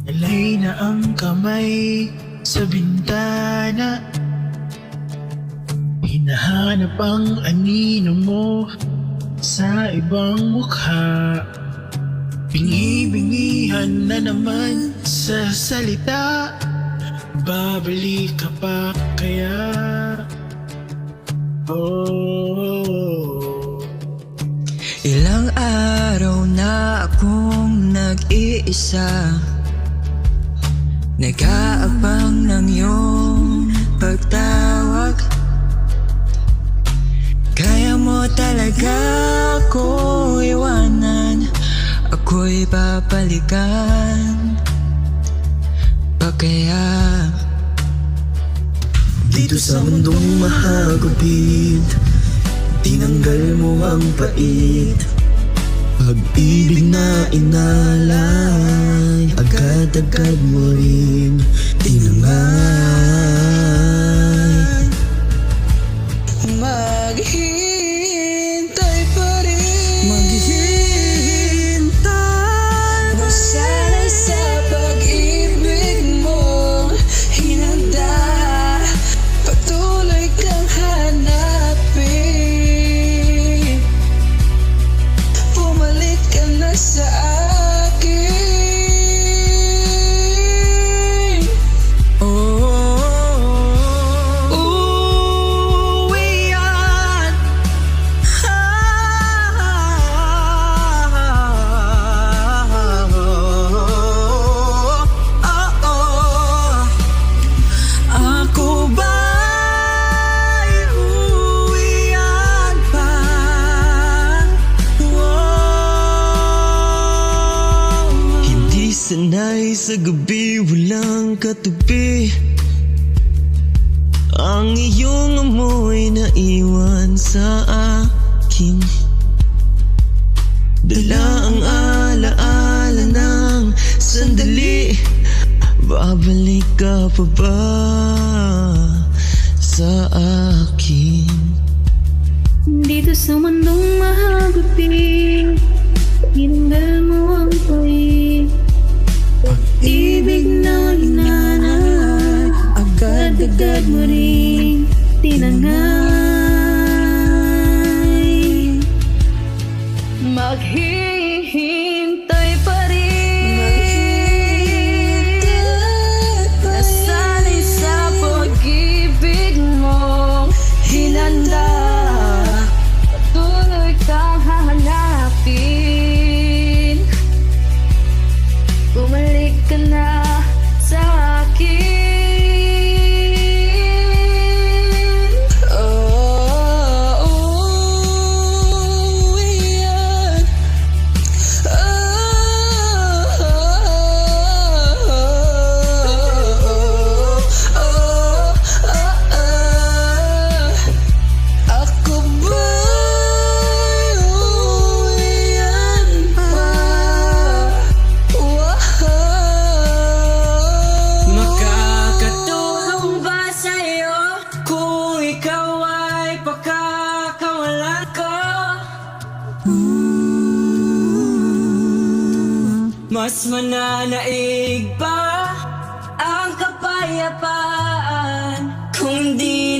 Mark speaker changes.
Speaker 1: Alay na ang kamay sa bintana, hinahanap ang anino mo sa ibang mukha. Bingi-bingihan na naman sa salita, babalik ka pa kaya? Oh,
Speaker 2: Ilang araw na akong nag-iisa, nag-aabang ng iyong pagtawag. Kaya mo talaga ako iwanan, ako'y babalikan pa kaya?
Speaker 3: Dito sa mundong mahagupit, tinanggal mo ang pait. Pag-ibig na inalay, agad-agad mo rin tinangay.
Speaker 2: Maghihintay pa rin,
Speaker 3: Maghihintay
Speaker 2: masanay sa pag-ibig mo, hinanda, patuloy kang hanapin. Bumalik ka na sa akin. Uuwi yan. Ako ba'y uuwian pa? Hindi sanay sa gabi, walang katabi. Ang iyong amoy na iwan sa akin, dala ang alaala ng sandali. Babalik ka pa ba sa akin?
Speaker 4: Dito sa mundong mahagupit, tinanggal mo ang pait. Pag-ibig na hinanay, agad-agad mo rin tinangay. Maghihintay pa rin, nasanay sa pag-ibig mo, hinanda, patuloy kang hahanapin. Bumalik ka na sa akin. Uuwian. Ako ba'y uuwian pa? Makakatulong ba sa'yo kung ikaw ay pakakawalan ko? Mas mananaig pa ang kapayapaan kung di